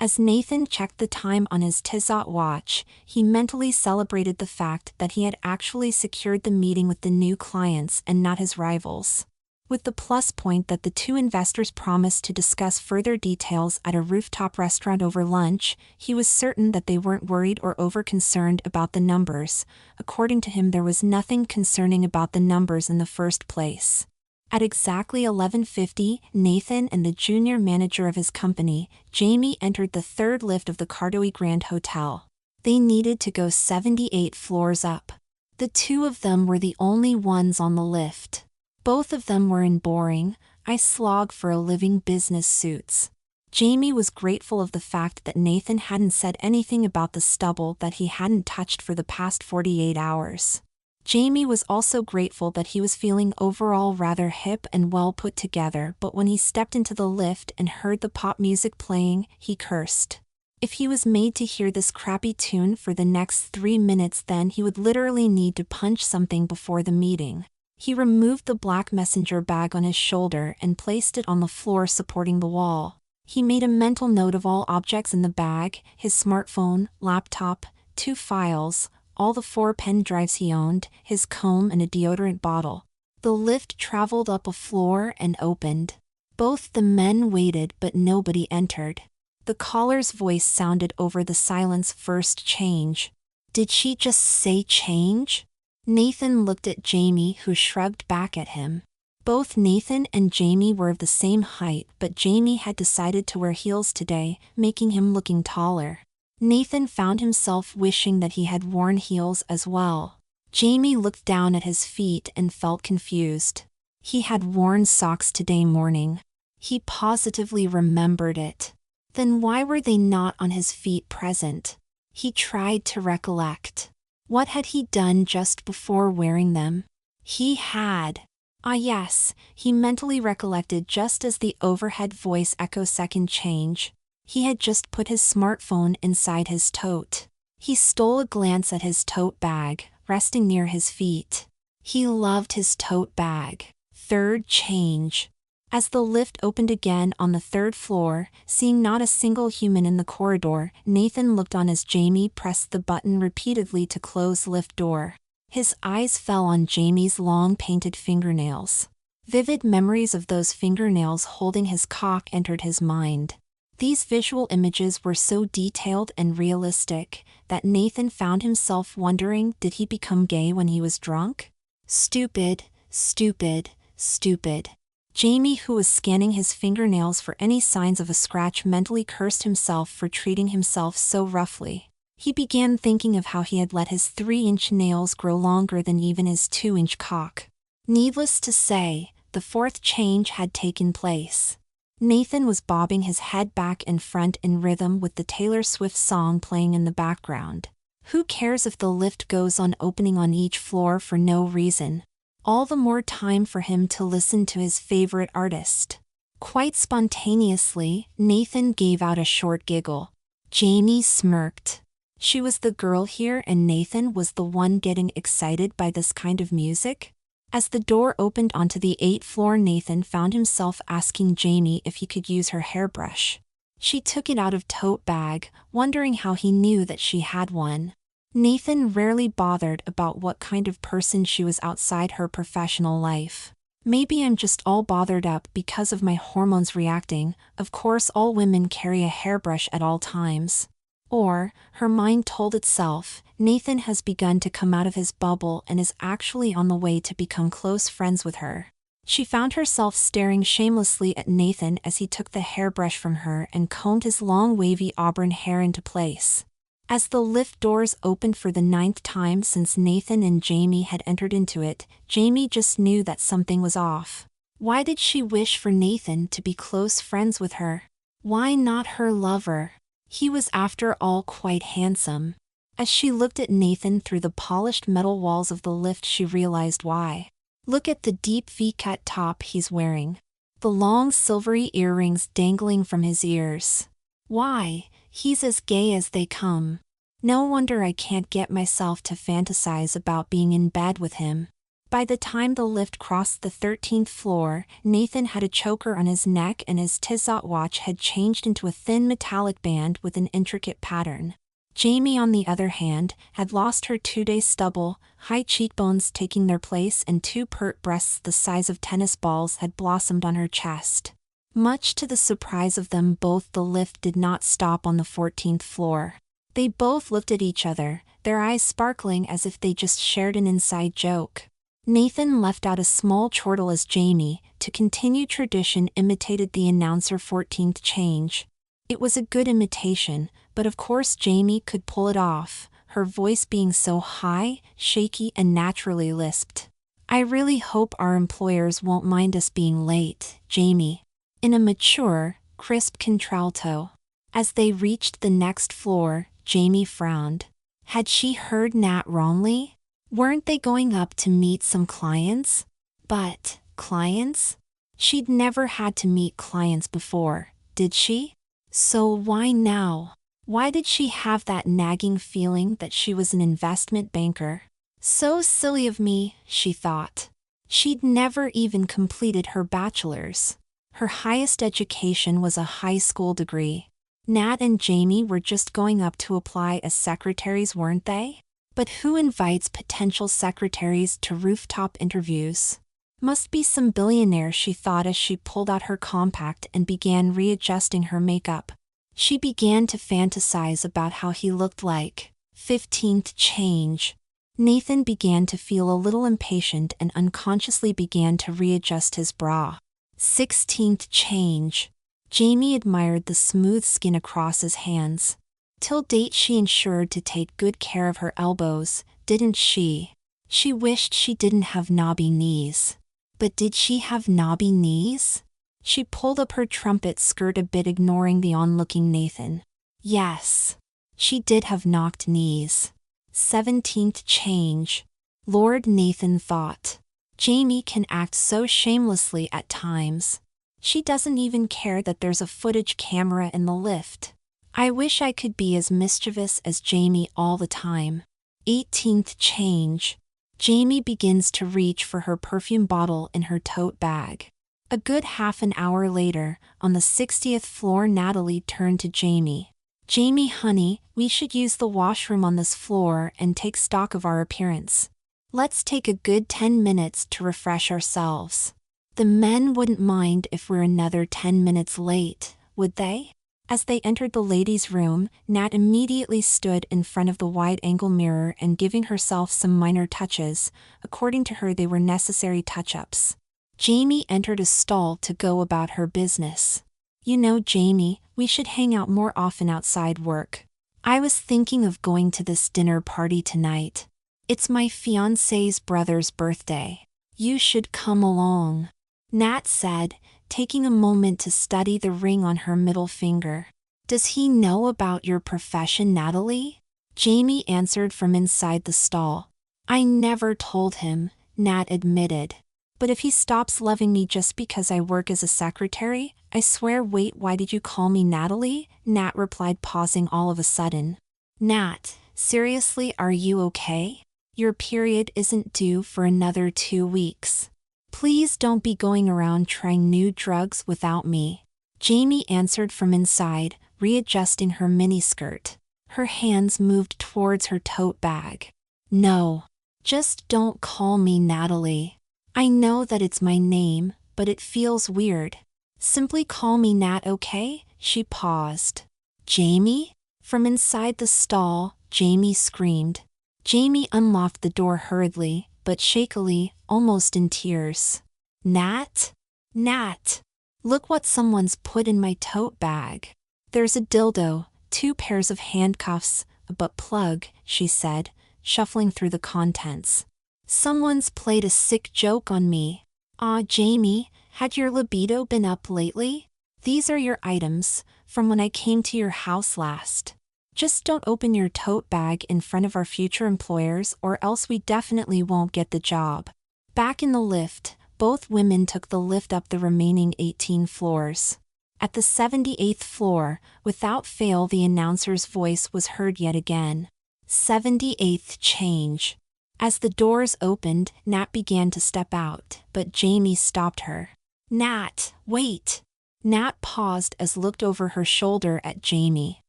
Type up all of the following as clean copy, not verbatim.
As Nathan checked the time on his Tizot watch, he mentally celebrated the fact that he had actually secured the meeting with the new clients and not his rivals. With the plus point that the two investors promised to discuss further details at a rooftop restaurant over lunch, he was certain that they weren't worried or over-concerned about the numbers. According to him, there was nothing concerning about the numbers in the first place. At exactly 11:50, Nathan and the junior manager of his company, Jamie, entered the third lift of the Cardoi Grand Hotel. They needed to go 78 floors up. The two of them were the only ones on the lift. Both of them were in boring, I-slog-for-a-living business suits. Jamie was grateful of the fact that Nathan hadn't said anything about the stubble that he hadn't touched for the past 48 hours. Jamie was also grateful that he was feeling overall rather hip and well put together, but when he stepped into the lift and heard the pop music playing, he cursed. If he was made to hear this crappy tune for the next 3 minutes, then he would literally need to punch something before the meeting. He removed the black messenger bag on his shoulder and placed it on the floor supporting the wall. He made a mental note of all objects in the bag: his smartphone, laptop, 2 files, all the 4 pen drives he owned, his comb and a deodorant bottle. The lift traveled up a floor and opened. Both the men waited, but nobody entered. The caller's voice sounded over the silence. "First change." Did she just say change? Nathan looked at Jamie, who shrugged back at him. Both Nathan and Jamie were of the same height, but Jamie had decided to wear heels today, making him looking taller. Nathan found himself wishing that he had worn heels as well. Jamie looked down at his feet and felt confused. He had worn socks today morning. He positively remembered it. Then why were they not on his feet present? He tried to recollect. What had he done just before wearing them? He had. Ah yes, he mentally recollected just as the overhead voice echoed second change. He had just put his smartphone inside his tote. He stole a glance at his tote bag, resting near his feet. He loved his tote bag. Third change. As the lift opened again on the 3rd floor, seeing not a single human in the corridor, Nathan looked on as Jamie pressed the button repeatedly to close lift door. His eyes fell on Jamie's long painted fingernails. Vivid memories of those fingernails holding his cock entered his mind. These visual images were so detailed and realistic that Nathan found himself wondering, did he become gay when he was drunk? Stupid, stupid, stupid. Jamie, who was scanning his fingernails for any signs of a scratch, mentally cursed himself for treating himself so roughly. He began thinking of how he had let his 3-inch nails grow longer than even his 2-inch cock. Needless to say, the 4th change had taken place. Nathan was bobbing his head back and front in rhythm with the Taylor Swift song playing in the background. Who cares if the lift goes on opening on each floor for no reason? All the more time for him to listen to his favorite artist. Quite spontaneously, Nathan gave out a short giggle. Jamie smirked. She was the girl here and Nathan was the one getting excited by this kind of music? As the door opened onto the 8th floor, Nathan found himself asking Jamie if he could use her hairbrush. She took it out of tote bag, wondering how he knew that she had one. Nathan rarely bothered about what kind of person she was outside her professional life. Maybe I'm just all bothered up because of my hormones reacting. Of course all women carry a hairbrush at all times. Or, her mind told itself, Nathan has begun to come out of his bubble and is actually on the way to become close friends with her. She found herself staring shamelessly at Nathan as he took the hairbrush from her and combed his long wavy auburn hair into place. As the lift doors opened for the 9th time since Nathan and Jamie had entered into it, Jamie just knew that something was off. Why did she wish for Nathan to be close friends with her? Why not her lover? He was after all quite handsome. As she looked at Nathan through the polished metal walls of the lift, she realized why. Look at the deep V-cut top he's wearing. The long silvery earrings dangling from his ears. Why? He's as gay as they come. No wonder I can't get myself to fantasize about being in bed with him. By the time the lift crossed the 13th floor, Nathan had a choker on his neck and his Tissot watch had changed into a thin metallic band with an intricate pattern. Jamie, on the other hand, had lost her 2-day stubble, high cheekbones taking their place, and 2 pert breasts the size of tennis balls had blossomed on her chest. Much to the surprise of them both, the lift did not stop on the 14th floor. They both looked at each other, their eyes sparkling as if they just shared an inside joke. Nathan left out a small chortle as Jamie, to continue tradition, imitated the announcer 14th change. It was a good imitation, but of course Jamie could pull it off, her voice being so high, shaky, and naturally lisped. "I really hope our employers won't mind us being late, Jamie," in a mature, crisp contralto. As they reached the next floor, Jamie frowned. Had she heard Nat wrongly? Weren't they going up to meet some clients? But, clients? She'd never had to meet clients before, did she? So why now? Why did she have that nagging feeling that she was an investment banker? So silly of me, she thought. She'd never even completed her bachelor's. Her highest education was a high school degree. Nat and Jamie were just going up to apply as secretaries, weren't they? But who invites potential secretaries to rooftop interviews? Must be some billionaire, she thought as she pulled out her compact and began readjusting her makeup. She began to fantasize about how he looked like 15th change. Nathan began to feel a little impatient and unconsciously began to readjust his bra. 16th change. Jamie admired the smooth skin across his hands. Till date she ensured to take good care of her elbows, didn't she? She wished she didn't have knobby knees. But did she have knobby knees? She pulled up her trumpet skirt a bit, ignoring the onlooking Nathan. Yes. She did have knocked knees. 17th change. Lord, Nathan thought. Jamie can act so shamelessly at times. She doesn't even care that there's a footage camera in the lift. I wish I could be as mischievous as Jamie all the time. 18th change. Jamie begins to reach for her perfume bottle in her tote bag. A good half an hour later, on the 60th floor, Natalie turned to Jamie. Jamie, honey, we should use the washroom on this floor and take stock of our appearance. Let's take a good 10 minutes to refresh ourselves. The men wouldn't mind if we're another 10 minutes late, would they? As they entered the ladies' room, Nat immediately stood in front of the wide-angle mirror and giving herself some minor touches. According to her, they were necessary touch-ups. Jamie entered a stall to go about her business. You know, Jamie, we should hang out more often outside work. I was thinking of going to this dinner party tonight. It's my fiancé's brother's birthday. You should come along, Nat said, taking a moment to study the ring on her middle finger. Does he know about your profession, Natalie? Jamie answered from inside the stall. I never told him, Nat admitted. But if he stops loving me just because I work as a secretary, I swear. Wait, why did you call me Natalie? Nat replied, pausing all of a sudden. Nat, seriously, are you okay? Your period isn't due for another 2 weeks. Please don't be going around trying new drugs without me. Jamie answered from inside, readjusting her miniskirt. Her hands moved towards her tote bag. No. Just don't call me Natalie. I know that it's my name, but it feels weird. Simply call me Nat, okay? She paused. Jamie? From inside the stall, Jamie screamed. Jamie unlocked the door hurriedly, but shakily, almost in tears. Nat? Nat! Look what someone's put in my tote bag. There's a dildo, 2 pairs of handcuffs, a butt plug, she said, shuffling through the contents. Someone's played a sick joke on me. Aw, Jamie, had your libido been up lately? These are your items, from when I came to your house last. Just don't open your tote bag in front of our future employers, or else we definitely won't get the job. Back in the lift, both women took the lift up the remaining 18 floors. At the 78th floor, without fail, the announcer's voice was heard yet again. 78th change. As the doors opened, Nat began to step out, but Jamie stopped her. Nat, wait! Nat paused as looked over her shoulder at Jamie.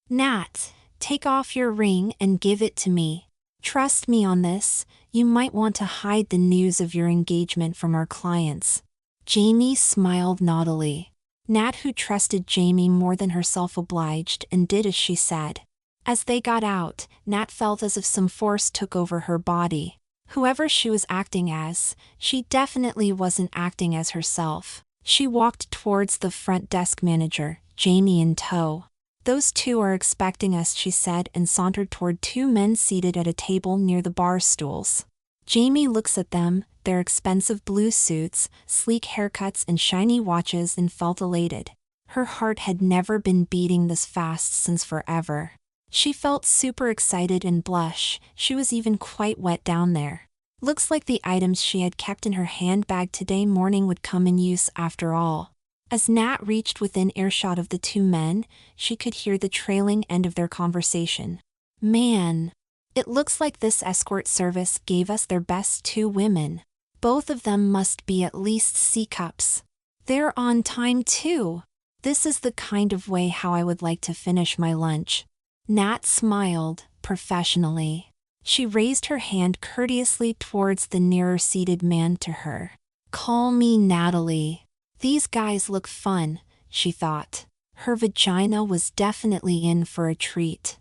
Nat, take off your ring and give it to me. Trust me on this, you might want to hide the news of your engagement from our clients. Jamie smiled naughtily. Nat, who trusted Jamie more than herself, obliged and did as she said. As they got out, Nat felt as if some force took over her body. Whoever she was acting as, she definitely wasn't acting as herself. She walked towards the front desk manager, Jamie in tow. Those two are expecting us, she said, and sauntered toward two men seated at a table near the bar stools. Jamie looks at them, their expensive blue suits, sleek haircuts and shiny watches, and felt elated. Her heart had never been beating this fast since forever. She felt super excited and blush. She was even quite wet down there. Looks like the items she had kept in her handbag today morning would come in use after all. As Nat reached within earshot of the two men, she could hear the trailing end of their conversation. Man, it looks like this escort service gave us their best two women. Both of them must be at least C-cups. They're on time too. This is the kind of way how I would like to finish my lunch. Nat smiled, professionally. She raised her hand courteously towards the nearer-seated man to her. Call me Natalie. These guys look fun, she thought. Her vagina was definitely in for a treat.